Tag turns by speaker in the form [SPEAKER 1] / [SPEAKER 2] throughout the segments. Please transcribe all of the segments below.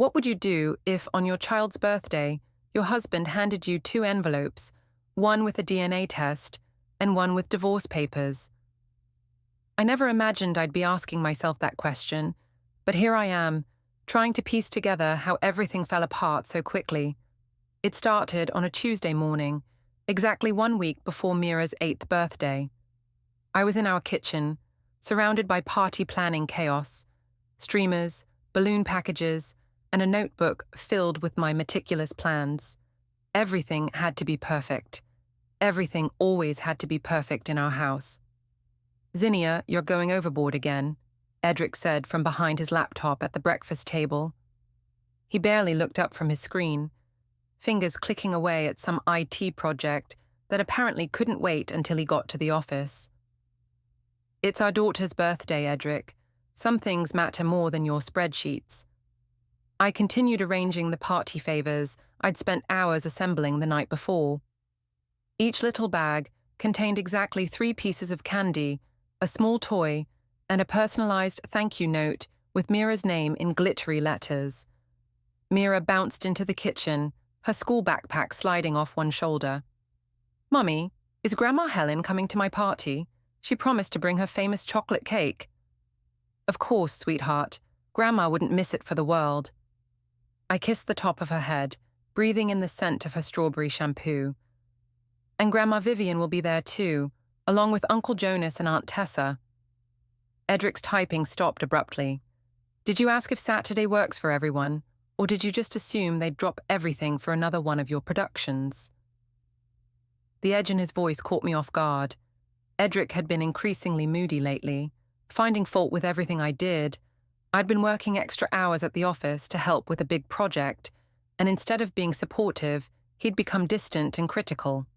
[SPEAKER 1] What would you do if, on your child's birthday, your husband handed you two envelopes, one with a DNA test and one with divorce papers? I never imagined I'd be asking myself that question, but here I am, trying to piece together how everything fell apart so quickly. It started on a Tuesday morning, exactly 1 week before Mira's 8th birthday. I was in our kitchen, surrounded by party planning chaos, streamers, balloon packages, and a notebook filled with my meticulous plans. Everything had to be perfect. Everything always had to be perfect in our house. "Zinnia, you're going overboard again," Edric said from behind his laptop at the breakfast table. He barely looked up from his screen, fingers clicking away at some IT project that apparently couldn't wait until he got to the office. "It's our daughter's birthday, Edric. Some things matter more than your spreadsheets." I continued arranging the party favors I'd spent hours assembling the night before. Each little bag contained exactly 3 pieces of candy, a small toy, and a personalized thank you note with Mira's name in glittery letters. Mira bounced into the kitchen, her school backpack sliding off one shoulder. "Mummy, is Grandma Helen coming to my party? She promised to bring her famous chocolate cake." "Of course, sweetheart. Grandma wouldn't miss it for the world." I kissed the top of her head, breathing in the scent of her strawberry shampoo. "And Grandma Vivian will be there too, along with Uncle Jonas and Aunt Tessa." Edric's typing stopped abruptly. "Did you ask if Saturday works for everyone, or did you just assume they'd drop everything for another one of your productions?" The edge in his voice caught me off guard. Edric had been increasingly moody lately, finding fault with everything I did. I'd been working extra hours at the office to help with a big project, and instead of being supportive, he'd become distant and critical.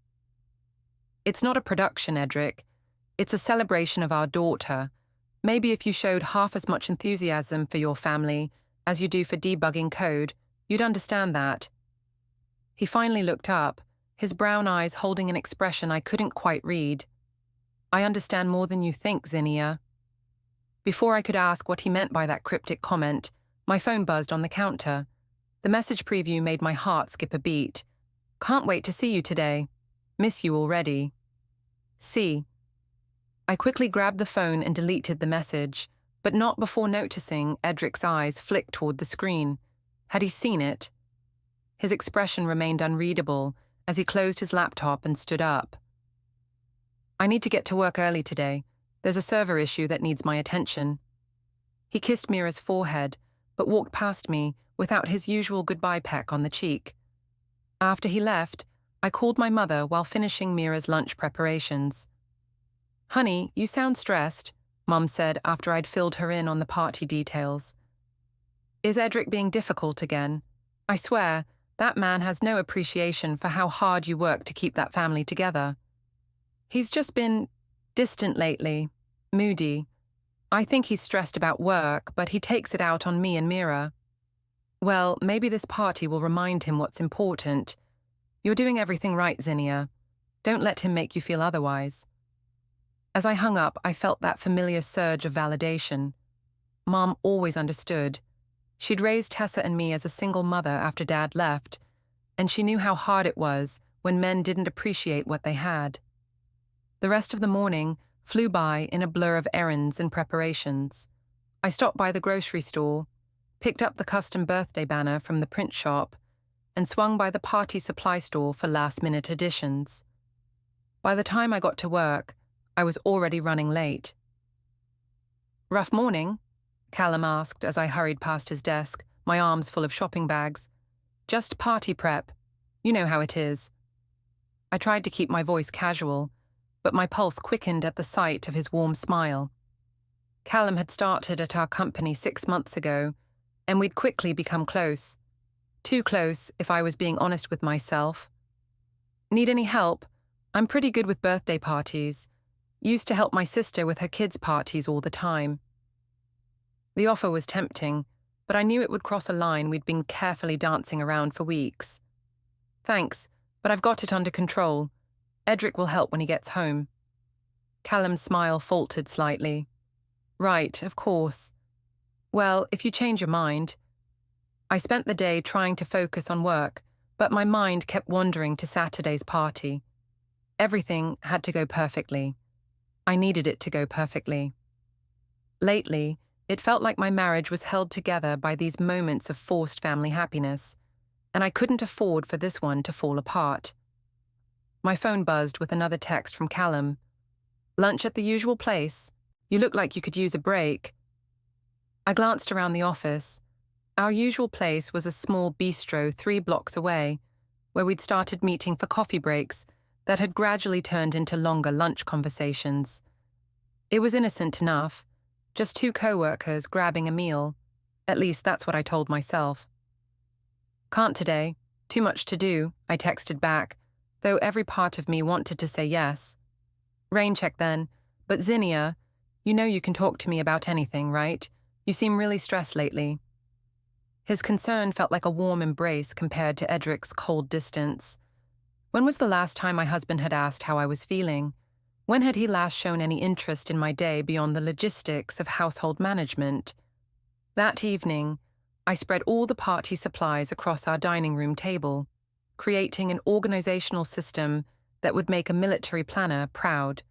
[SPEAKER 1] "It's not a production, Edric. It's a celebration of our daughter. Maybe if you showed half as much enthusiasm for your family as you do for debugging code, you'd understand that." He finally looked up, his brown eyes holding an expression I couldn't quite read. "I understand more than you think, Zinnia." Before I could ask what he meant by that cryptic comment, my phone buzzed on the counter. The message preview made my heart skip a beat. "Can't wait to see you today. Miss you already. See." I quickly grabbed the phone and deleted the message, but not before noticing Edric's eyes flick toward the screen. Had he seen it? His expression remained unreadable as he closed his laptop and stood up. "I need to get to work early today. There's a server issue that needs my attention." He kissed Mira's forehead, but walked past me without his usual goodbye peck on the cheek. After he left, I called my mother while finishing Mira's lunch preparations. "Honey, you sound stressed," Mum said after I'd filled her in on the party details. "Is Edric being difficult again? I swear, that man has no appreciation for how hard you work to keep that family together. He's just been distant lately, moody. I think he's stressed about work, but he takes it out on me and Mira." "Well, maybe this party will remind him what's important. You're doing everything right, Zinnia. Don't let him make you feel otherwise." As I hung up, I felt that familiar surge of validation. Mom always understood. She'd raised Tessa and me as a single mother after Dad left, and she knew how hard it was when men didn't appreciate what they had. The rest of the morning flew by in a blur of errands and preparations. I stopped by the grocery store, picked up the custom birthday banner from the print shop, and swung by the party supply store for last-minute additions. By the time I got to work, I was already running late. "Rough morning?" Callum asked as I hurried past his desk, my arms full of shopping bags. "Just party prep. You know how it is." I tried to keep my voice casual, but my pulse quickened at the sight of his warm smile. Callum had started at our company 6 months ago, and we'd quickly become close. Too close, if I was being honest with myself. "Need any help? I'm pretty good with birthday parties. Used to help my sister with her kids' parties all the time." The offer was tempting, but I knew it would cross a line we'd been carefully dancing around for weeks. "Thanks, but I've got it under control. Edric will help when he gets home." Callum's smile faltered slightly. "Right, of course. Well, if you change your mind." I spent the day trying to focus on work, but my mind kept wandering to Saturday's party. Everything had to go perfectly. I needed it to go perfectly. Lately, it felt like my marriage was held together by these moments of forced family happiness, and I couldn't afford for this one to fall apart. My phone buzzed with another text from Callum. "Lunch at the usual place? You look like you could use a break." I glanced around the office. Our usual place was a small bistro 3 blocks away, where we'd started meeting for coffee breaks that had gradually turned into longer lunch conversations. It was innocent enough, just 2 co-workers grabbing a meal. At least that's what I told myself. "Can't today. Too much to do," I texted back, though every part of me wanted to say yes. "Rain check then, but Zinnia, you know you can talk to me about anything, right? You seem really stressed lately." His concern felt like a warm embrace compared to Edric's cold distance. When was the last time my husband had asked how I was feeling? When had he last shown any interest in my day beyond the logistics of household management? That evening, I spread all the party supplies across our dining room table, creating an organizational system that would make a military planner proud.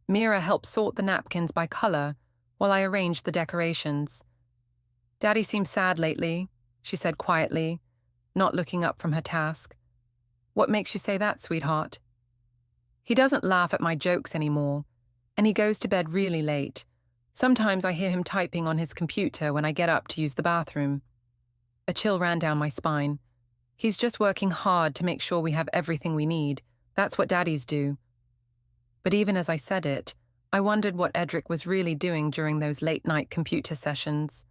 [SPEAKER 1] Mira helped sort the napkins by color while I arranged the decorations. "Daddy seems sad lately," she said quietly, not looking up from her task. "What makes you say that, sweetheart?" "He doesn't laugh at my jokes anymore, and he goes to bed really late. Sometimes I hear him typing on his computer when I get up to use the bathroom." A chill ran down my spine. "He's just working hard to make sure we have everything we need. That's what daddies do." But even as I said it, I wondered what Edric was really doing during those late-night computer sessions.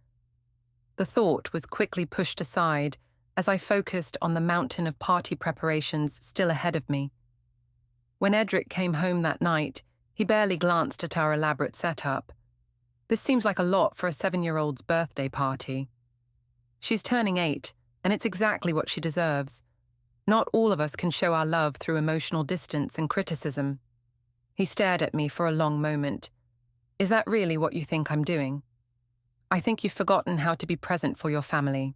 [SPEAKER 1] The thought was quickly pushed aside as I focused on the mountain of party preparations still ahead of me. When Edric came home that night, he barely glanced at our elaborate setup. "This seems like a lot for a 7-year-old's birthday party." "She's turning 8, and it's exactly what she deserves. Not all of us can show our love through emotional distance and criticism." He stared at me for a long moment. "Is that really what you think I'm doing? I think you've forgotten how to be present for your family.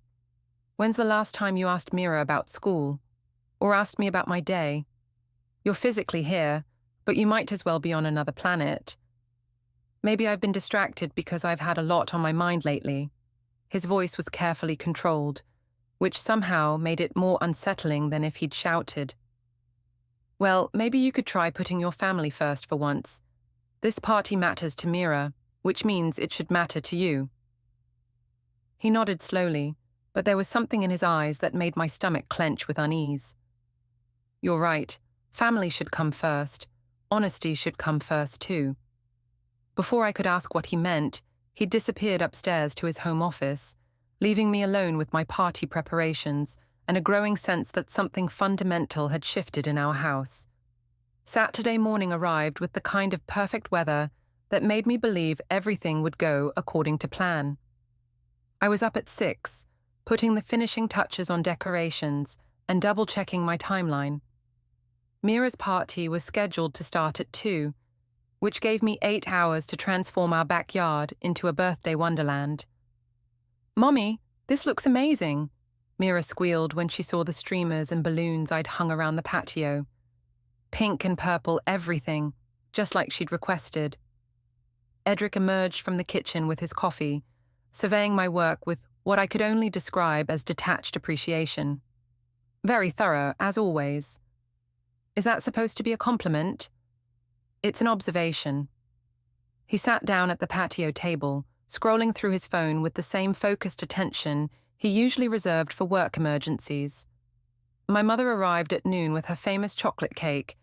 [SPEAKER 1] When's the last time you asked Mira about school? Or asked me about my day? You're physically here, but you might as well be on another planet. Maybe I've been distracted because I've had a lot on my mind lately." His voice was carefully controlled, which somehow made it more unsettling than if he'd shouted. "Well, maybe you could try putting your family first for once. This party matters to Mira, which means it should matter to you." He nodded slowly, but there was something in his eyes that made my stomach clench with unease. "You're right. Family should come first. Honesty should come first, too." Before I could ask what he meant, he disappeared upstairs to his home office, leaving me alone with my party preparations and a growing sense that something fundamental had shifted in our house. Saturday morning arrived with the kind of perfect weather that made me believe everything would go according to plan. I was up at 6, putting the finishing touches on decorations and double-checking my timeline. Mira's party was scheduled to start at 2, which gave me 8 hours to transform our backyard into a birthday wonderland. "Mommy, this looks amazing," Mira squealed when she saw the streamers and balloons I'd hung around the patio. Pink and purple everything, just like she'd requested. Edric emerged from the kitchen with his coffee, surveying my work with what I could only describe as detached appreciation. Very thorough, as always. "Is that supposed to be a compliment?" "It's an observation." He sat down at the patio table, scrolling through his phone with the same focused attention he usually reserved for work emergencies. My mother arrived at noon with her famous chocolate cake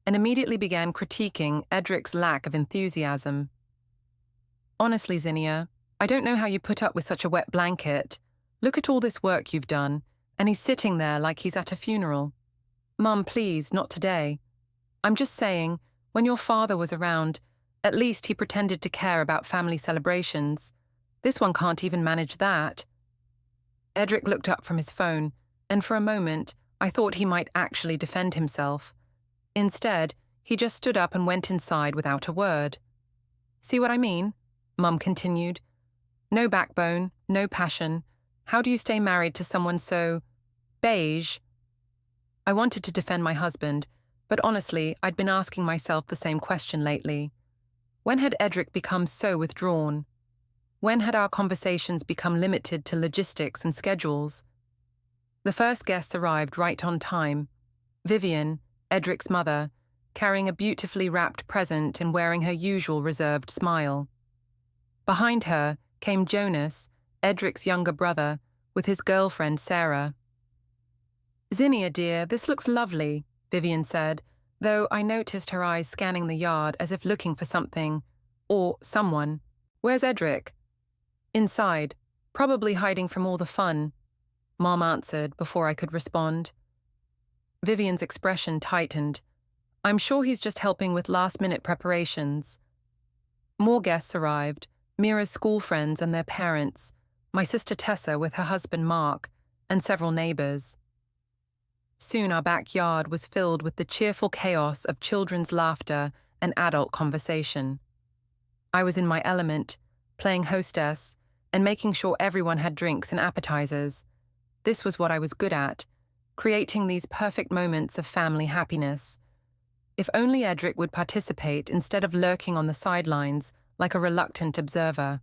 [SPEAKER 1] and immediately began critiquing Edric's lack of enthusiasm. "Honestly, Zinnia, I don't know how you put up with such a wet blanket. Look at all this work you've done, and he's sitting there like he's at a funeral." "Mum, please, not today. I'm just saying, when your father was around, at least he pretended to care about family celebrations. This one can't even manage that." Edric looked up from his phone, and for a moment, I thought he might actually defend himself. Instead, he just stood up and went inside without a word. "See what I mean?" Mum continued. "No backbone, no passion. How do you stay married to someone so beige? I wanted to defend my husband, but honestly, I'd been asking myself the same question lately. When had Edric become so withdrawn? When had our conversations become limited to logistics and schedules? The first guests arrived right on time. Vivian, Edric's mother, carrying a beautifully wrapped present and wearing her usual reserved smile. Behind her came Jonas, Edric's younger brother, with his girlfriend Sarah. "Zinnia, dear, this looks lovely," Vivian said, though I noticed her eyes scanning the yard as if looking for something, or someone. "Where's Edric?" "Inside, probably hiding from all the fun," Mom answered before I could respond. Vivian's expression tightened. "I'm sure he's just helping with last-minute preparations." More guests arrived, Mira's school friends and their parents, my sister Tessa with her husband Mark, and several neighbors. Soon our backyard was filled with the cheerful chaos of children's laughter and adult conversation. I was in my element, playing hostess, and making sure everyone had drinks and appetizers. This was what I was good at, creating these perfect moments of family happiness. If only Edric would participate instead of lurking on the sidelines like a reluctant observer.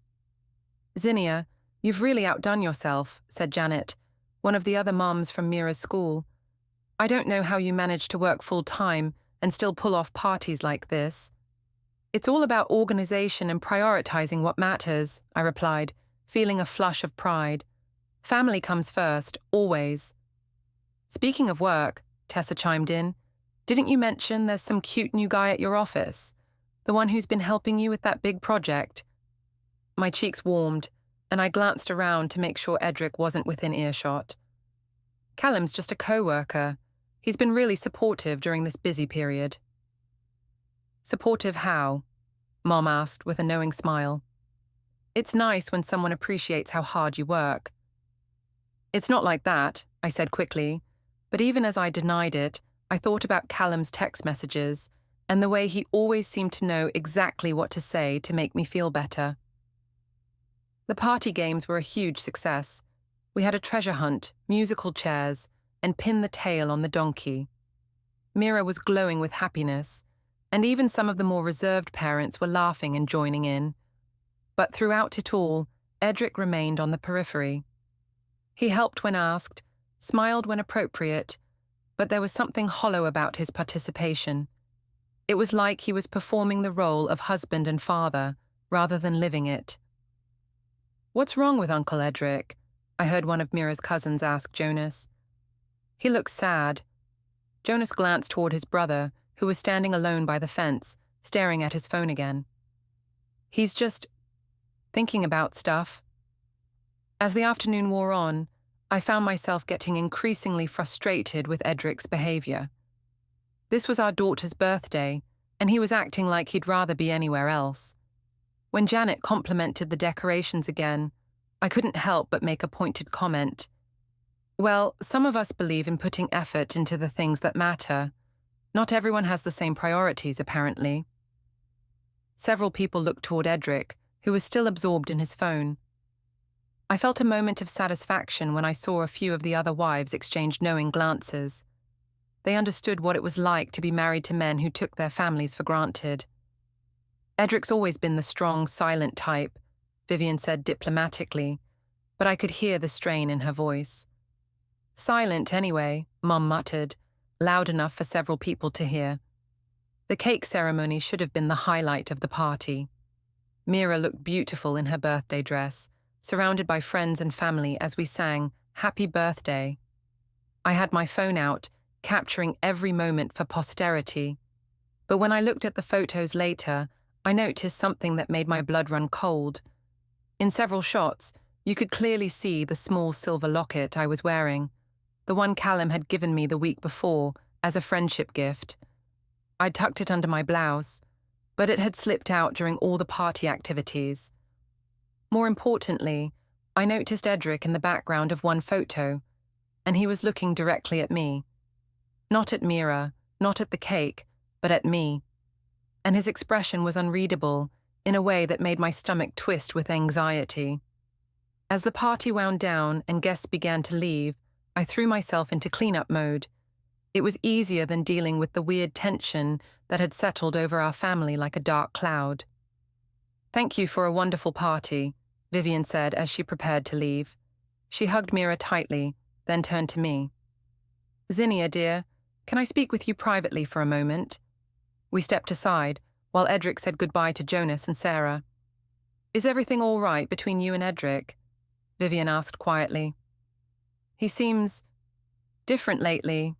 [SPEAKER 1] "Zinnia, you've really outdone yourself," said Janet, one of the other moms from Mira's school. "I don't know how you manage to work full-time and still pull off parties like this." "It's all about organization and prioritizing what matters," I replied, feeling a flush of pride. "Family comes first, always." "Speaking of work," Tessa chimed in, "didn't you mention there's some cute new guy at your office? The one who's been helping you with that big project?" My cheeks warmed, and I glanced around to make sure Edric wasn't within earshot. "Callum's just a co-worker. He's been really supportive during this busy period." "Supportive how?" Mom asked with a knowing smile. "It's nice when someone appreciates how hard you work." "It's not like that," I said quickly, but even as I denied it, I thought about Callum's text messages and the way he always seemed to know exactly what to say to make me feel better. The party games were a huge success. We had a treasure hunt, musical chairs, and pin the tail on the donkey. Mira was glowing with happiness, and even some of the more reserved parents were laughing and joining in. But throughout it all, Edric remained on the periphery. He helped when asked, smiled when appropriate, but there was something hollow about his participation. It was like he was performing the role of husband and father, rather than living it. "What's wrong with Uncle Edric?" I heard one of Mira's cousins ask Jonas. "He looks sad." Jonas glanced toward his brother, who was standing alone by the fence, staring at his phone again. "He's just thinking about stuff." As the afternoon wore on, I found myself getting increasingly frustrated with Edric's behavior. This was our daughter's birthday, and he was acting like he'd rather be anywhere else. When Janet complimented the decorations again, I couldn't help but make a pointed comment. "Well, some of us believe in putting effort into the things that matter. Not everyone has the same priorities, apparently." Several people looked toward Edric, who was still absorbed in his phone. I felt a moment of satisfaction when I saw a few of the other wives exchange knowing glances. They understood what it was like to be married to men who took their families for granted. "Edric's always been the strong, silent type," Vivian said diplomatically, but I could hear the strain in her voice. "Silent, anyway," Mum muttered, loud enough for several people to hear. The cake ceremony should have been the highlight of the party. Mira looked beautiful in her birthday dress, surrounded by friends and family as we sang "Happy Birthday." I had my phone out, capturing every moment for posterity. But when I looked at the photos later, I noticed something that made my blood run cold. In several shots, you could clearly see the small silver locket I was wearing, the one Callum had given me the week before as a friendship gift. I'd tucked it under my blouse, but it had slipped out during all the party activities. More importantly, I noticed Edric in the background of one photo, and he was looking directly at me. Not at Mira, not at the cake, but at me. And his expression was unreadable, in a way that made my stomach twist with anxiety. As the party wound down and guests began to leave, I threw myself into cleanup mode. It was easier than dealing with the weird tension that had settled over our family like a dark cloud. "Thank you for a wonderful party," Vivian said as she prepared to leave. She hugged Mira tightly, then turned to me. "Zinnia, dear, can I speak with you privately for a moment?" We stepped aside, while Edric said goodbye to Jonas and Sarah. "Is everything all right between you and Edric?" Vivian asked quietly. "He seems different lately.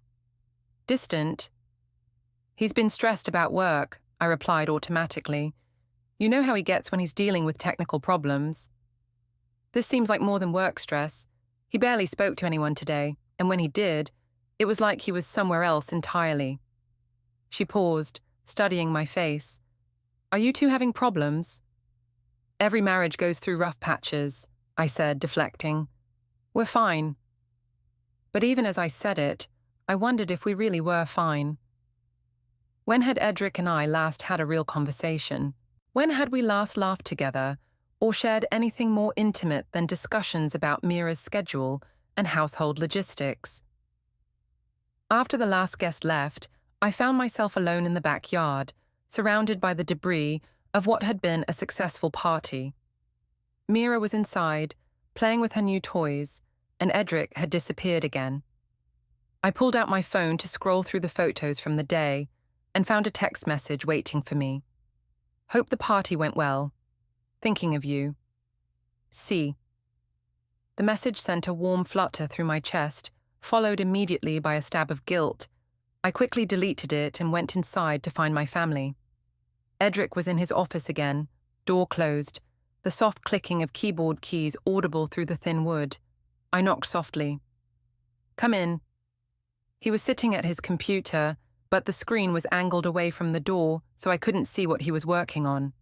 [SPEAKER 1] Distant." "He's been stressed about work," I replied automatically. "You know how he gets when he's dealing with technical problems." "This seems like more than work stress. He barely spoke to anyone today, and when he did, it was like he was somewhere else entirely." She paused, studying my face. "Are you two having problems?" "Every marriage goes through rough patches," I said, deflecting. "We're fine." But even as I said it, I wondered if we really were fine. When had Edric and I last had a real conversation? When had we last laughed together, or shared anything more intimate than discussions about Mira's schedule and household logistics? After the last guest left, I found myself alone in the backyard, surrounded by the debris of what had been a successful party. Mira was inside, playing with her new toys, and Edric had disappeared again. I pulled out my phone to scroll through the photos from the day and found a text message waiting for me. "Hope the party went well. Thinking of you. C." The message sent a warm flutter through my chest, followed immediately by a stab of guilt. I quickly deleted it and went inside to find my family. Edric was in his office again, door closed, the soft clicking of keyboard keys audible through the thin wood. I knocked softly. "Come in." He was sitting at his computer, but the screen was angled away from the door, so I couldn't see what he was working on.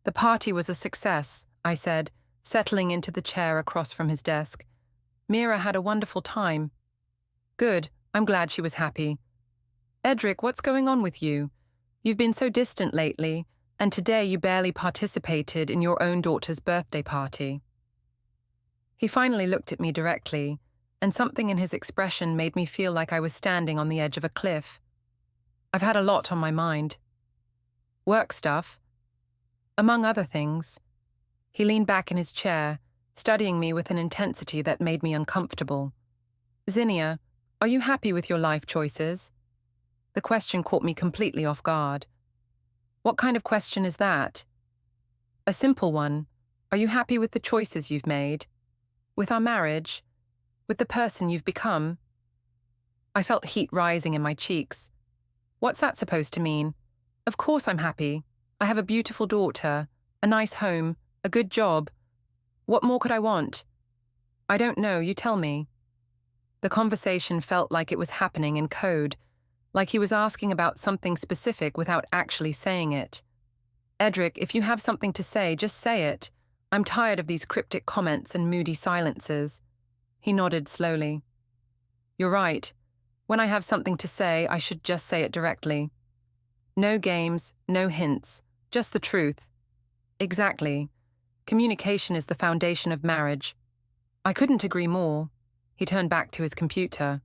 [SPEAKER 1] "The party was a success," I said, settling into the chair across from his desk. "Mira had a wonderful time." "Good, I'm glad she was happy." "Edric, what's going on with you? You've been so distant lately, and today you barely participated in your own daughter's birthday party." He finally looked at me directly, and something in his expression made me feel like I was standing on the edge of a cliff. "I've had a lot on my mind." "Work stuff?" "Among other things." He leaned back in his chair, studying me with an intensity that made me uncomfortable. "Zinnia, are you happy with your life choices?" The question caught me completely off guard. "What kind of question is that?" "A simple one. Are you happy with the choices you've made? With our marriage? With the person you've become?" I felt heat rising in my cheeks. "What's that supposed to mean? Of course I'm happy. I have a beautiful daughter, a nice home, a good job. What more could I want?" "I don't know, you tell me." The conversation felt like it was happening in code, like he was asking about something specific without actually saying it. "Edric, if you have something to say, just say it. I'm tired of these cryptic comments and moody silences." He nodded slowly. "You're right. When I have something to say, I should just say it directly. No games, no hints, just the truth." "Exactly. Communication is the foundation of marriage." I couldn't agree more. He turned back to his computer.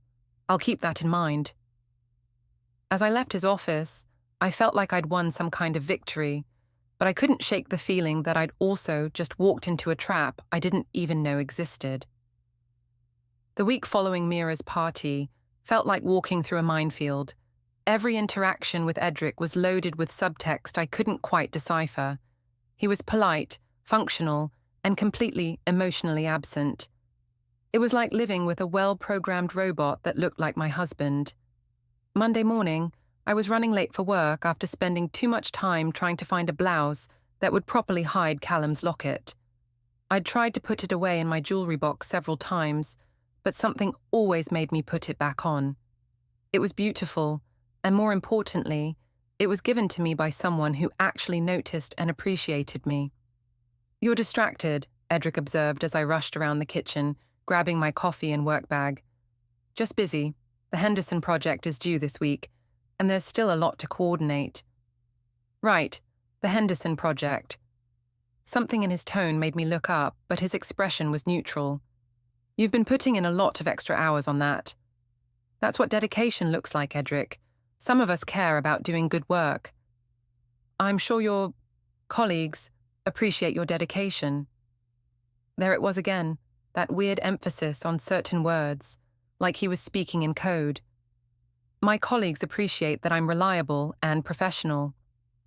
[SPEAKER 1] "I'll keep that in mind." As I left his office, I felt like I'd won some kind of victory, but I couldn't shake the feeling that I'd also just walked into a trap I didn't even know existed. The week following Mira's party felt like walking through a minefield. Every interaction with Edric was loaded with subtext I couldn't quite decipher. He was polite, functional, and completely emotionally absent. It was like living with a well-programmed robot that looked like my husband. Monday morning, I was running late for work after spending too much time trying to find a blouse that would properly hide Callum's locket. I'd tried to put it away in my jewelry box several times, but something always made me put it back on. It was beautiful, and more importantly, it was given to me by someone who actually noticed and appreciated me. "You're distracted," Edric observed as I rushed around the kitchen, grabbing my coffee and work bag. "Just busy. The Henderson project is due this week, and there's still a lot to coordinate." "Right, the Henderson project." Something in his tone made me look up, but his expression was neutral. You've been putting in a lot of extra hours on that. That's what dedication looks like, Edric. Some of us care about doing good work. I'm sure your colleagues appreciate your dedication. There it was again, that weird emphasis on certain words, like he was speaking in code. My colleagues appreciate that I'm reliable and professional.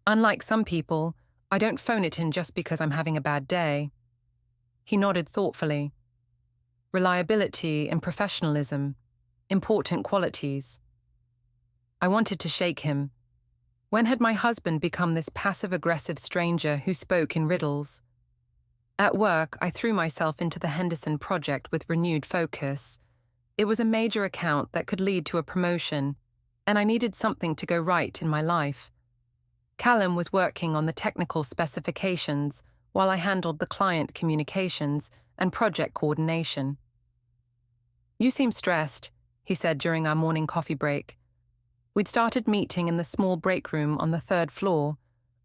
[SPEAKER 1] Unlike some people, I don't phone it in just because I'm having a bad day. He nodded thoughtfully. Reliability and professionalism, important qualities. I wanted to shake him. When had my husband become this passive-aggressive stranger who spoke in riddles? At work, I threw myself into the Henderson project with renewed focus. It was a major account that could lead to a promotion, and I needed something to go right in my life. Callum was working on the technical specifications while I handled the client communications and project coordination. You seem stressed, he said during our morning coffee break. We'd started meeting in the small break room on the 3rd floor,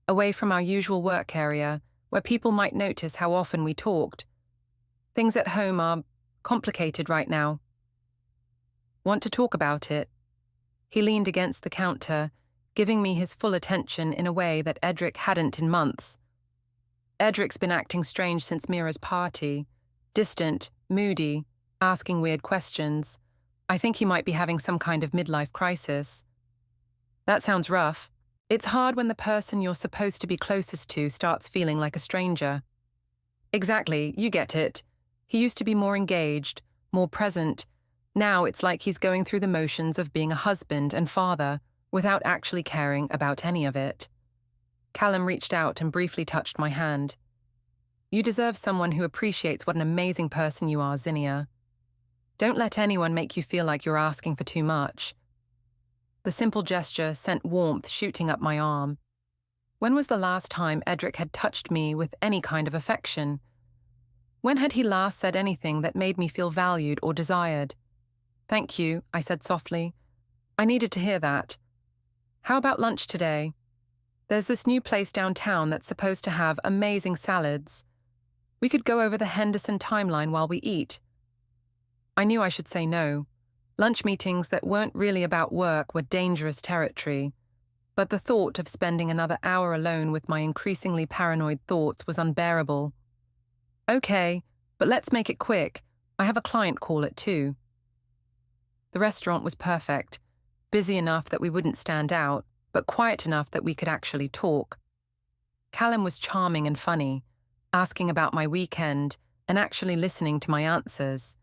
[SPEAKER 1] away from our usual work area, where people might notice how often we talked. Things at home are complicated right now. Want to talk about it? He leaned against the counter, giving me his full attention in a way that Edric hadn't in months. Edric's been acting strange since Mira's party, distant, moody, asking weird questions. I think he might be having some kind of midlife crisis. That sounds rough. It's hard when the person you're supposed to be closest to starts feeling like a stranger. Exactly, you get it. He used to be more engaged, more present. Now it's like he's going through the motions of being a husband and father without actually caring about any of it. Callum reached out and briefly touched my hand. You deserve someone who appreciates what an amazing person you are, Zinnia. Don't let anyone make you feel like you're asking for too much. The simple gesture sent warmth shooting up my arm. When was the last time Edric had touched me with any kind of affection? When had he last said anything that made me feel valued or desired? Thank you, I said softly. I needed to hear that. How about lunch today? There's this new place downtown that's supposed to have amazing salads. We could go over the Henderson timeline while we eat. I knew I should say no. Lunch meetings that weren't really about work were dangerous territory, but the thought of spending another hour alone with my increasingly paranoid thoughts was unbearable. Okay, but let's make it quick. I have a client call at 2. The restaurant was perfect, busy enough that we wouldn't stand out, but quiet enough that we could actually talk. Callum was charming and funny, asking about my weekend and actually listening to my answers.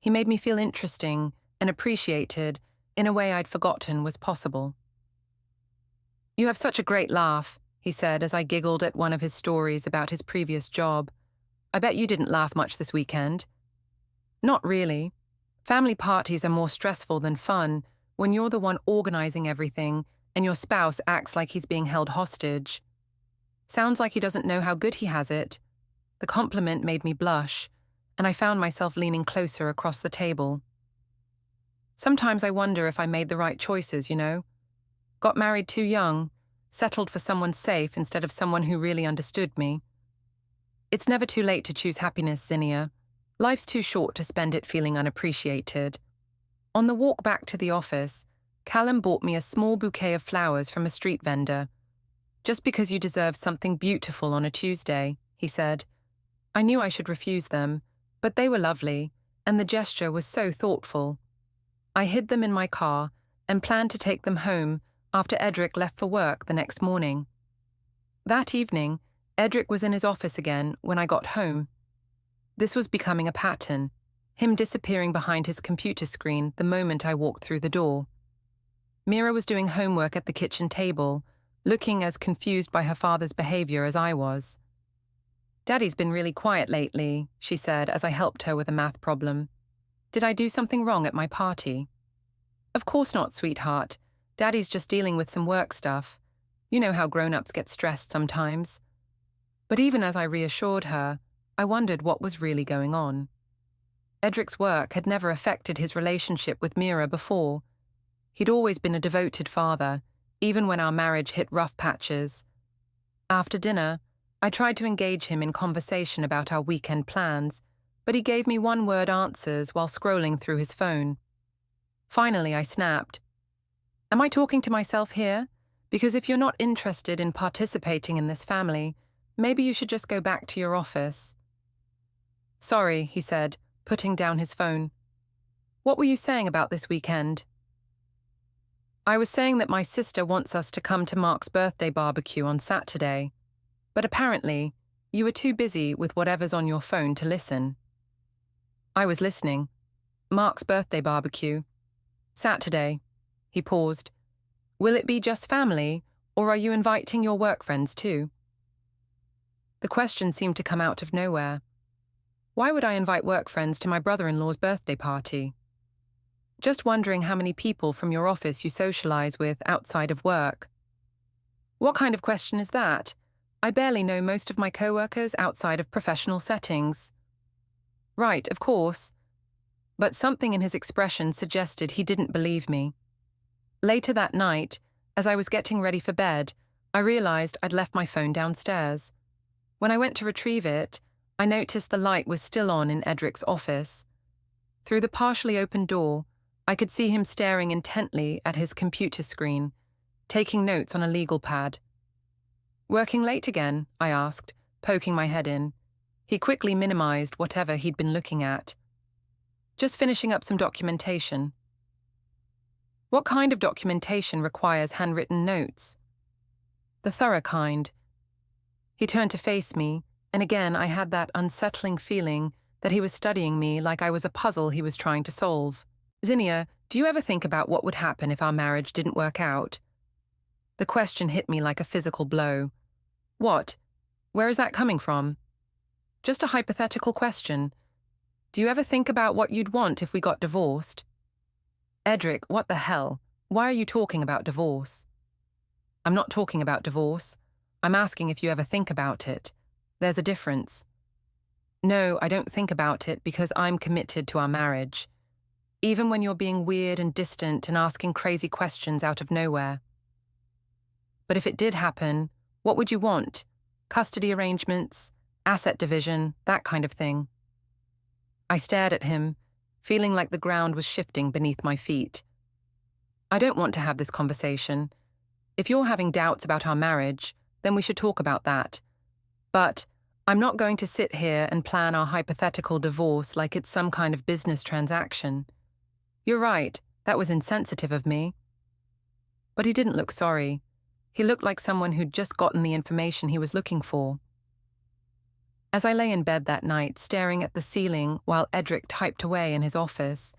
[SPEAKER 1] He made me feel interesting and appreciated in a way I'd forgotten was possible. You have such a great laugh, he said as I giggled at one of his stories about his previous job. I bet you didn't laugh much this weekend. Not really. Family parties are more stressful than fun when you're the one organizing everything and your spouse acts like he's being held hostage. Sounds like he doesn't know how good he has it. The compliment made me blush, and I found myself leaning closer across the table. Sometimes I wonder if I made the right choices, you know? Got married too young, settled for someone safe instead of someone who really understood me. It's never too late to choose happiness, Zinnia. Life's too short to spend it feeling unappreciated. On the walk back to the office, Callum bought me a small bouquet of flowers from a street vendor. Just because you deserve something beautiful on a Tuesday, he said. I knew I should refuse them, but they were lovely, and the gesture was so thoughtful. I hid them in my car and planned to take them home after Edric left for work the next morning. That evening, Edric was in his office again when I got home. This was becoming a pattern, him disappearing behind his computer screen the moment I walked through the door. Mira was doing homework at the kitchen table, looking as confused by her father's behavior as I was. Daddy's been really quiet lately, she said as I helped her with a math problem. Did I do something wrong at my party? Of course not, sweetheart. Daddy's just dealing with some work stuff. You know how grown-ups get stressed sometimes. But even as I reassured her, I wondered what was really going on. Edric's work had never affected his relationship with Mira before. He'd always been a devoted father, even when our marriage hit rough patches. After dinner, I tried to engage him in conversation about our weekend plans, but he gave me one-word answers while scrolling through his phone. Finally, I snapped, "Am I talking to myself here? Because if you're not interested in participating in this family, maybe you should just go back to your office." "Sorry," he said, putting down his phone. "What were you saying about this weekend?" "I was saying that my sister wants us to come to Mark's birthday barbecue on Saturday, but apparently, you were too busy with whatever's on your phone to listen." I was listening. Mark's birthday barbecue. Saturday. He paused. "Will it be just family, or are you inviting your work friends too?" The question seemed to come out of nowhere. Why would I invite work friends to my brother-in-law's birthday party? "Just wondering how many people from your office you socialize with outside of work." What kind of question is that? I barely know most of my coworkers outside of professional settings. Right, of course. But something in his expression suggested he didn't believe me. Later that night, as I was getting ready for bed, I realized I'd left my phone downstairs. When I went to retrieve it, I noticed the light was still on in Edric's office. Through the partially open door, I could see him staring intently at his computer screen, taking notes on a legal pad. "Working late again?" I asked, poking my head in. He quickly minimized whatever he'd been looking at. "Just finishing up some documentation." "What kind of documentation requires handwritten notes?" "The thorough kind." He turned to face me, and again I had that unsettling feeling that he was studying me like I was a puzzle he was trying to solve. "Zinnia, do you ever think about what would happen if our marriage didn't work out?" The question hit me like a physical blow. "What? Where is that coming from?" "Just a hypothetical question. Do you ever think about what you'd want if we got divorced?" "Edric, what the hell? Why are you talking about divorce?" "I'm not talking about divorce. I'm asking if you ever think about it. There's a difference." "No, I don't think about it because I'm committed to our marriage. Even when you're being weird and distant and asking crazy questions out of nowhere." "But if it did happen, what would you want? Custody arrangements, asset division, that kind of thing?" I stared at him, feeling like the ground was shifting beneath my feet. "I don't want to have this conversation. If you're having doubts about our marriage, then we should talk about that. But I'm not going to sit here and plan our hypothetical divorce like it's some kind of business transaction." "You're right, that was insensitive of me." But he didn't look sorry. He looked like someone who'd just gotten the information he was looking for. As I lay in bed that night, staring at the ceiling while Edric typed away in his office,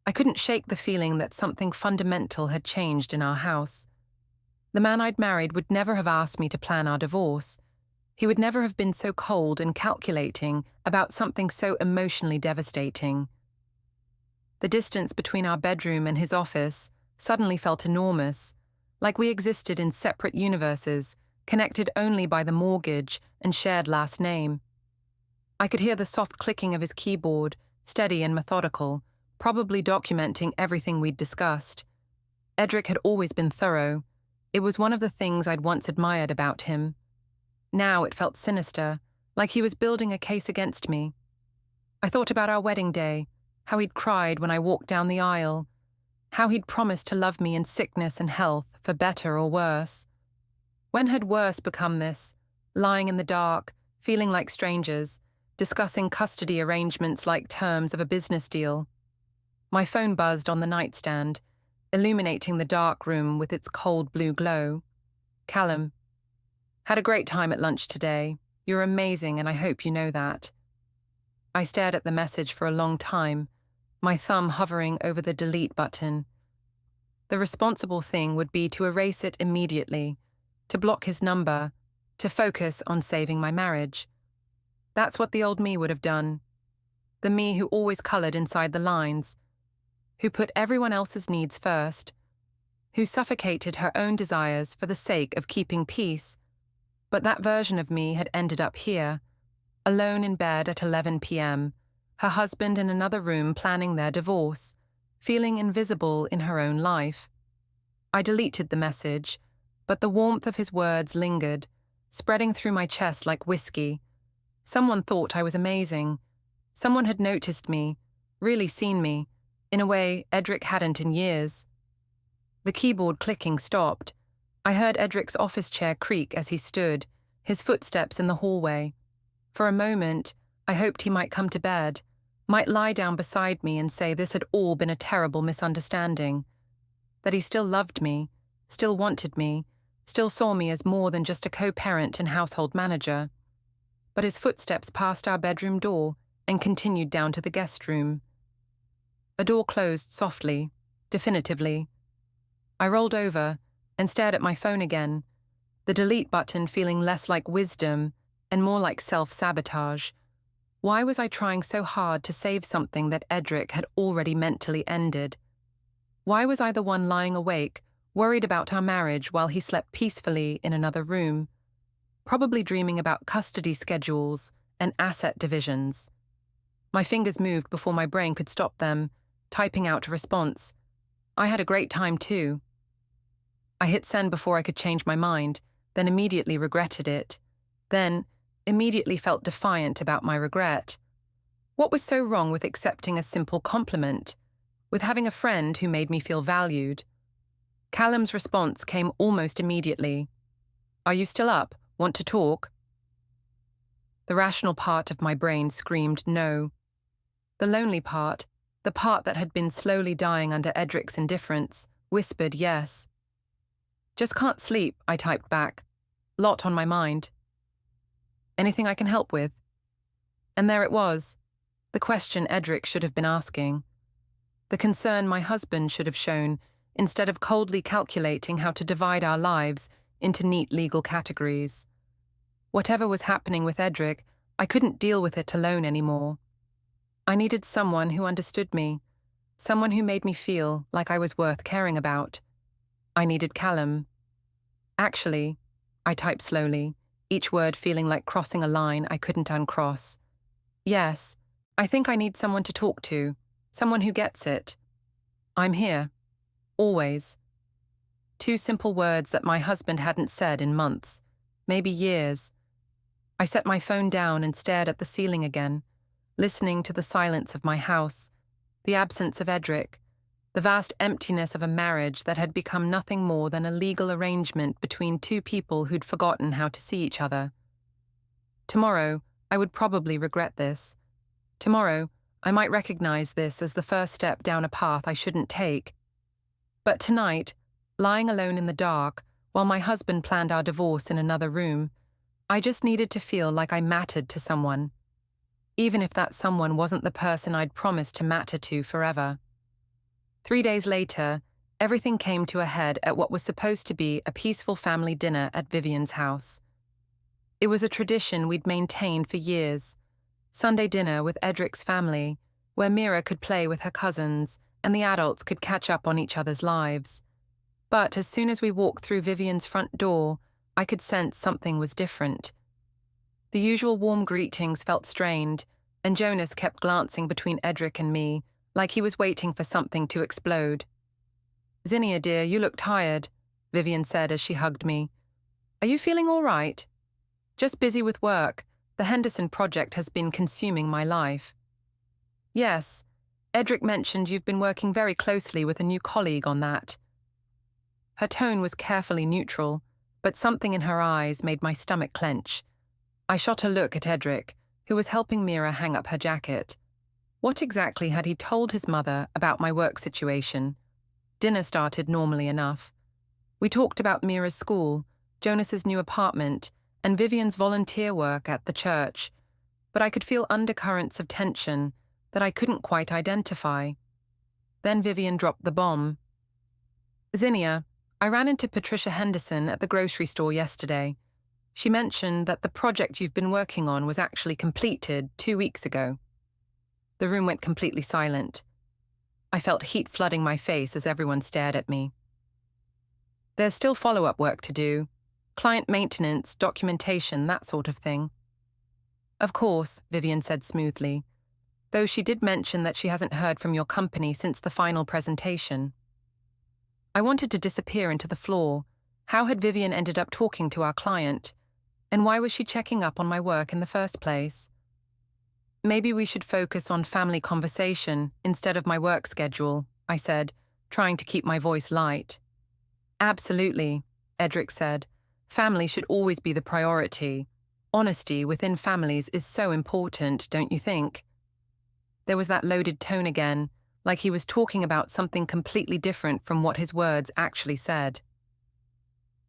[SPEAKER 1] I couldn't shake the feeling that something fundamental had changed in our house. The man I'd married would never have asked me to plan our divorce. He would never have been so cold and calculating about something so emotionally devastating. The distance between our bedroom and his office suddenly felt enormous, like we existed in separate universes, connected only by the mortgage and shared last name. I could hear the soft clicking of his keyboard, steady and methodical, probably documenting everything we'd discussed. Edric had always been thorough. It was one of the things I'd once admired about him. Now it felt sinister, like he was building a case against me. I thought about our wedding day, how he'd cried when I walked down the aisle, how he'd promised to love me in sickness and health, for better or worse. When had worse become this, lying in the dark, feeling like strangers, discussing custody arrangements like terms of a business deal? My phone buzzed on the nightstand, illuminating the dark room with its cold blue glow. "Callum. Had a great time at lunch today. You're amazing and I hope you know that." I stared at the message for a long time, my thumb hovering over the delete button. The responsible thing would be to erase it immediately, to block his number, to focus on saving my marriage. That's what the old me would have done. The me who always colored inside the lines, who put everyone else's needs first, who suffocated her own desires for the sake of keeping peace. But that version of me had ended up here, alone in bed at 11 p.m., her husband in another room planning their divorce, feeling invisible in her own life. I deleted the message, but the warmth of his words lingered, spreading through my chest like whiskey. Someone thought I was amazing. Someone had noticed me, really seen me, in a way Edric hadn't in years. The keyboard clicking stopped. I heard Edric's office chair creak as he stood, his footsteps in the hallway. For a moment, I hoped he might come to bed, might lie down beside me and say this had all been a terrible misunderstanding. That he still loved me, still wanted me, still saw me as more than just a co-parent and household manager. But his footsteps passed our bedroom door and continued down to the guest room. A door closed softly, definitively. I rolled over and stared at my phone again, the delete button feeling less like wisdom and more like self-sabotage. Why was I trying so hard to save something that Edric had already mentally ended? Why was I the one lying awake, worried about our marriage while he slept peacefully in another room, probably dreaming about custody schedules and asset divisions? My fingers moved before my brain could stop them, typing out a response. I had a great time too. I hit send before I could change my mind, then immediately regretted it. Then, immediately felt defiant about my regret. What was so wrong with accepting a simple compliment, with having a friend who made me feel valued? Callum's response came almost immediately. "Are you still up? Want to talk?" The rational part of my brain screamed no. The lonely part, the part that had been slowly dying under Edric's indifference, whispered yes. "Just can't sleep," I typed back. "Lot on my mind." "Anything I can help with?" And there it was, the question Edric should have been asking. The concern my husband should have shown, instead of coldly calculating how to divide our lives into neat legal categories. Whatever was happening with Edric, I couldn't deal with it alone anymore. I needed someone who understood me, someone who made me feel like I was worth caring about. I needed Callum. Actually, I typed slowly, each word feeling like crossing a line I couldn't uncross. Yes, I think I need someone to talk to, someone who gets it. I'm here. Always. 2 simple words that my husband hadn't said in months, maybe years. I set my phone down and stared at the ceiling again, listening to the silence of my house, the absence of Edric, the vast emptiness of a marriage that had become nothing more than a legal arrangement between 2 people who'd forgotten how to see each other. Tomorrow, I would probably regret this. Tomorrow, I might recognize this as the first step down a path I shouldn't take. But tonight, lying alone in the dark, while my husband planned our divorce in another room, I just needed to feel like I mattered to someone, even if that someone wasn't the person I'd promised to matter to forever. 3 days later, everything came to a head at what was supposed to be a peaceful family dinner at Vivian's house. It was a tradition we'd maintained for years, Sunday dinner with Edric's family, where Mira could play with her cousins and the adults could catch up on each other's lives. But as soon as we walked through Vivian's front door, I could sense something was different. The usual warm greetings felt strained, and Jonas kept glancing between Edric and me, like he was waiting for something to explode. "Zinnia, dear, you look tired," Vivian said as she hugged me. "Are you feeling all right?" "Just busy with work. The Henderson project has been consuming my life." "Yes, Edric mentioned you've been working very closely with a new colleague on that." Her tone was carefully neutral, but something in her eyes made my stomach clench. I shot a look at Edric, who was helping Mira hang up her jacket. What exactly had he told his mother about my work situation? Dinner started normally enough. We talked about Mira's school, Jonas's new apartment, and Vivian's volunteer work at the church, but I could feel undercurrents of tension that I couldn't quite identify. Then Vivian dropped the bomb. "Zinnia, I ran into Patricia Henderson at the grocery store yesterday. She mentioned that the project you've been working on was actually completed 2 weeks ago." The room went completely silent. I felt heat flooding my face as everyone stared at me. "There's still follow-up work to do. Client maintenance, documentation, that sort of thing." "Of course," Vivian said smoothly, though she did mention that she hasn't heard from your company since the final presentation. I wanted to disappear into the floor. How had Vivian ended up talking to our client? And why was she checking up on my work in the first place? Maybe we should focus on family conversation instead of my work schedule, I said, trying to keep my voice light. Absolutely, Edric said. Family should always be the priority. Honesty within families is so important, don't you think? There was that loaded tone again, like he was talking about something completely different from what his words actually said.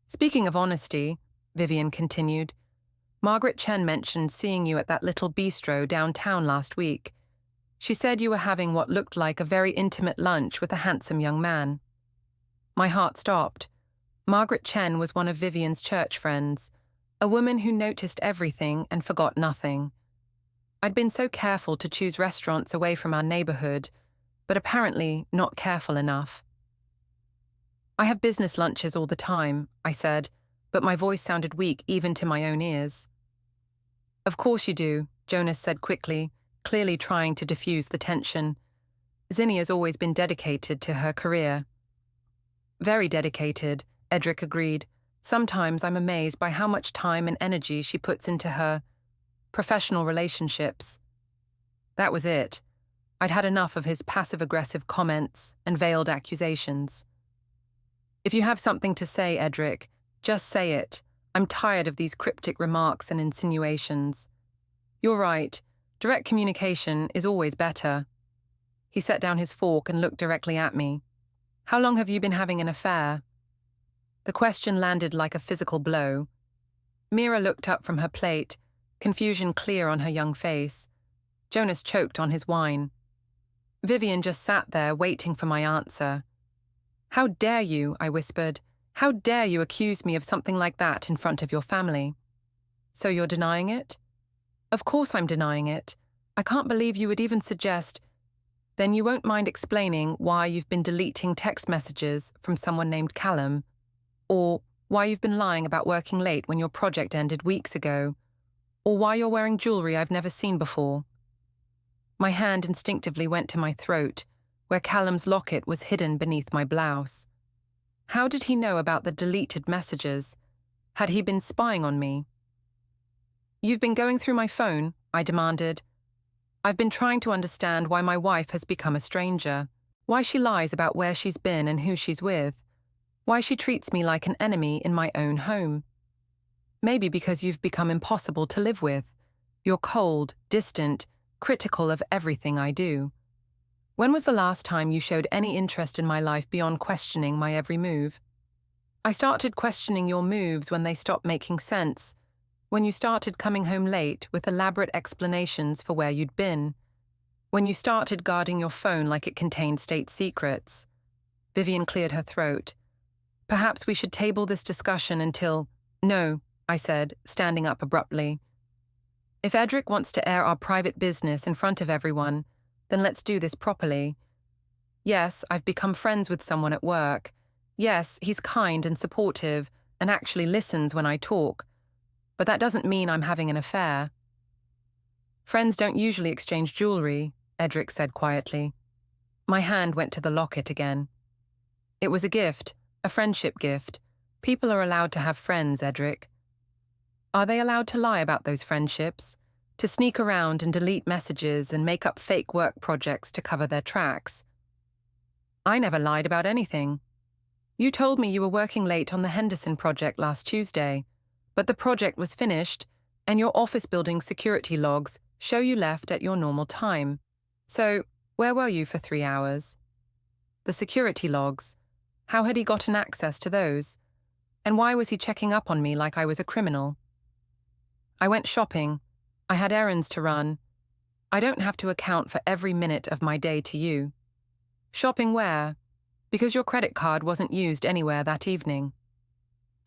[SPEAKER 1] Speaking of honesty, Vivian continued, Margaret Chen mentioned seeing you at that little bistro downtown last week. She said you were having what looked like a very intimate lunch with a handsome young man. My heart stopped. Margaret Chen was one of Vivian's church friends, a woman who noticed everything and forgot nothing. I'd been so careful to choose restaurants away from our neighborhood, but apparently not careful enough. I have business lunches all the time, I said, but my voice sounded weak even to my own ears. Of course you do, Jonas said quickly, clearly trying to diffuse the tension. Zinnia's always been dedicated to her career. Very dedicated, Edric agreed. Sometimes I'm amazed by how much time and energy she puts into her professional relationships. That was it. I'd had enough of his passive-aggressive comments and veiled accusations. If you have something to say, Edric, just say it. I'm tired of these cryptic remarks and insinuations. You're right. Direct communication is always better. He set down his fork and looked directly at me. How long have you been having an affair? The question landed like a physical blow. Mira looked up from her plate, confusion clear on her young face. Jonas choked on his wine. Vivian just sat there waiting for my answer. How dare you, I whispered. How dare you accuse me of something like that in front of your family? So you're denying it? Of course I'm denying it. I can't believe you would even suggest. Then you won't mind explaining why you've been deleting text messages from someone named Callum, or why you've been lying about working late when your project ended weeks ago, or why you're wearing jewelry I've never seen before. My hand instinctively went to my throat, where Callum's locket was hidden beneath my blouse. How did he know about the deleted messages? Had he been spying on me? You've been going through my phone, I demanded. I've been trying to understand why my wife has become a stranger, why she lies about where she's been and who she's with, why she treats me like an enemy in my own home. Maybe because you've become impossible to live with. You're cold, distant, critical of everything I do. When was the last time you showed any interest in my life beyond questioning my every move? I started questioning your moves when they stopped making sense, when you started coming home late with elaborate explanations for where you'd been, when you started guarding your phone like it contained state secrets. Vivian cleared her throat. Perhaps we should table this discussion until— No, I said, standing up abruptly. If Edric wants to air our private business in front of everyone, then let's do this properly. Yes, I've become friends with someone at work. Yes, he's kind and supportive and actually listens when I talk. But that doesn't mean I'm having an affair. Friends don't usually exchange jewelry, Edric said quietly. My hand went to the locket again. It was a gift, a friendship gift. People are allowed to have friends, Edric. Are they allowed to lie about those friendships? To sneak around and delete messages and make up fake work projects to cover their tracks? I never lied about anything. You told me you were working late on the Henderson project last Tuesday, but the project was finished and your office building security logs show you left at your normal time. So, where were you for 3 hours? The security logs. How had he gotten access to those? And why was he checking up on me like I was a criminal? I went shopping. I had errands to run. I don't have to account for every minute of my day to you. Shopping where? Because your credit card wasn't used anywhere that evening.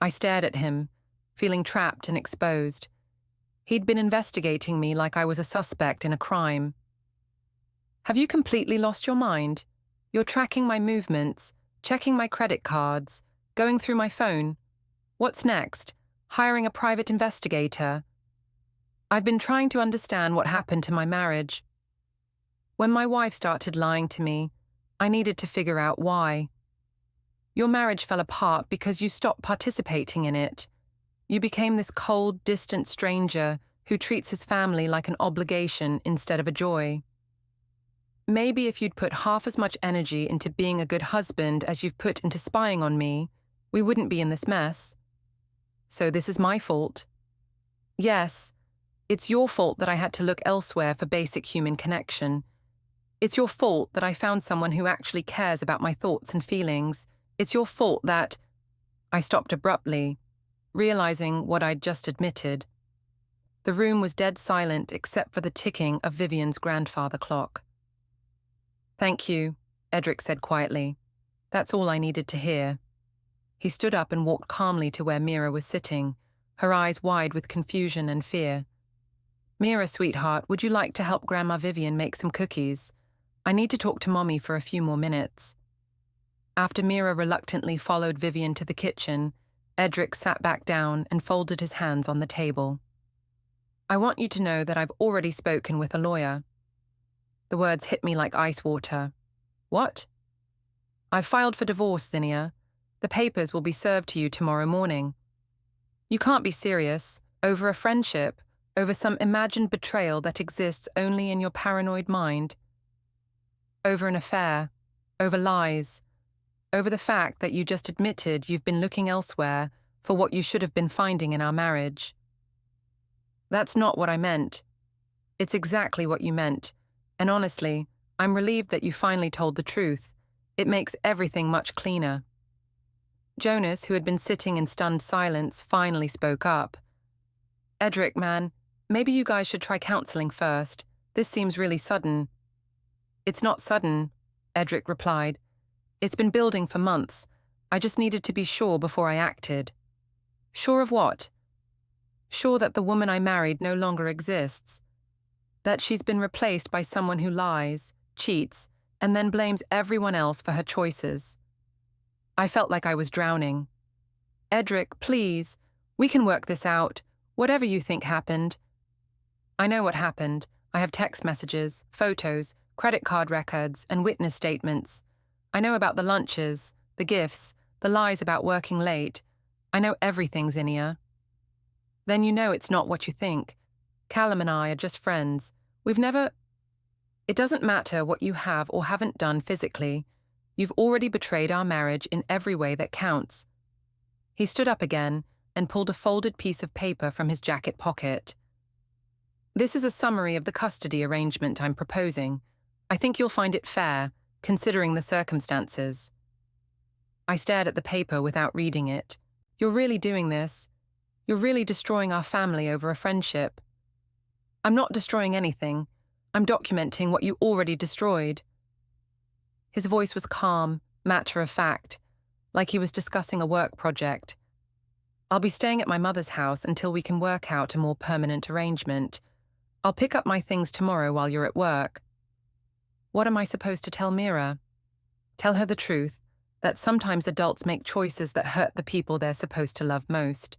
[SPEAKER 1] I stared at him, feeling trapped and exposed. He'd been investigating me like I was a suspect in a crime. Have you completely lost your mind? You're tracking my movements, checking my credit cards, going through my phone. What's next? Hiring a private investigator? I've been trying to understand what happened to my marriage. When my wife started lying to me, I needed to figure out why. Your marriage fell apart because you stopped participating in it. You became this cold, distant stranger who treats his family like an obligation instead of a joy. Maybe if you'd put half as much energy into being a good husband as you've put into spying on me, we wouldn't be in this mess. So this is my fault. Yes, it's your fault that I had to look elsewhere for basic human connection. It's your fault that I found someone who actually cares about my thoughts and feelings. It's your fault that... I stopped abruptly, realizing what I'd just admitted. The room was dead silent except for the ticking of Vivian's grandfather clock. Thank you, Edric said quietly. That's all I needed to hear. He stood up and walked calmly to where Mira was sitting, her eyes wide with confusion and fear. Mira, sweetheart, would you like to help Grandma Vivian make some cookies? I need to talk to Mommy for a few more minutes. After Mira reluctantly followed Vivian to the kitchen, Edric sat back down and folded his hands on the table. I want you to know that I've already spoken with a lawyer. The words hit me like ice water. What? I've filed for divorce, Zinnia. The papers will be served to you tomorrow morning. You can't be serious. Over a friendship, over some imagined betrayal that exists only in your paranoid mind. Over an affair, over lies, over the fact that you just admitted you've been looking elsewhere for what you should have been finding in our marriage. That's not what I meant. It's exactly what you meant, and honestly, I'm relieved that you finally told the truth. It makes everything much cleaner. Jonas, who had been sitting in stunned silence, finally spoke up. Edric, man, maybe you guys should try counseling first. This seems really sudden. It's not sudden, Edric replied. It's been building for months. I just needed to be sure before I acted. Sure of what? Sure that the woman I married no longer exists. That she's been replaced by someone who lies, cheats, and then blames everyone else for her choices. I felt like I was drowning. Edric, please, we can work this out. Whatever you think happened. I know what happened. I have text messages, photos, credit card records, and witness statements. I know about the lunches, the gifts, the lies about working late. I know everything, Zinnia. Then you know it's not what you think. Callum and I are just friends. We've never... It doesn't matter what you have or haven't done physically. You've already betrayed our marriage in every way that counts. He stood up again and pulled a folded piece of paper from his jacket pocket. This is a summary of the custody arrangement I'm proposing. I think you'll find it fair, considering the circumstances. I stared at the paper without reading it. You're really doing this. You're really destroying our family over a friendship. I'm not destroying anything. I'm documenting what you already destroyed. His voice was calm, matter-of-fact, like he was discussing a work project. I'll be staying at my mother's house until we can work out a more permanent arrangement. I'll pick up my things tomorrow while you're at work. What am I supposed to tell Mira? Tell her the truth, that sometimes adults make choices that hurt the people they're supposed to love most.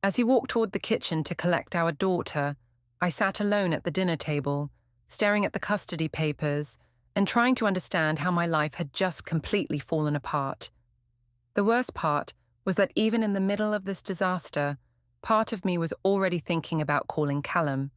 [SPEAKER 1] As he walked toward the kitchen to collect our daughter, I sat alone at the dinner table, staring at the custody papers and trying to understand how my life had just completely fallen apart. The worst part was that even in the middle of this disaster, part of me was already thinking about calling Callum.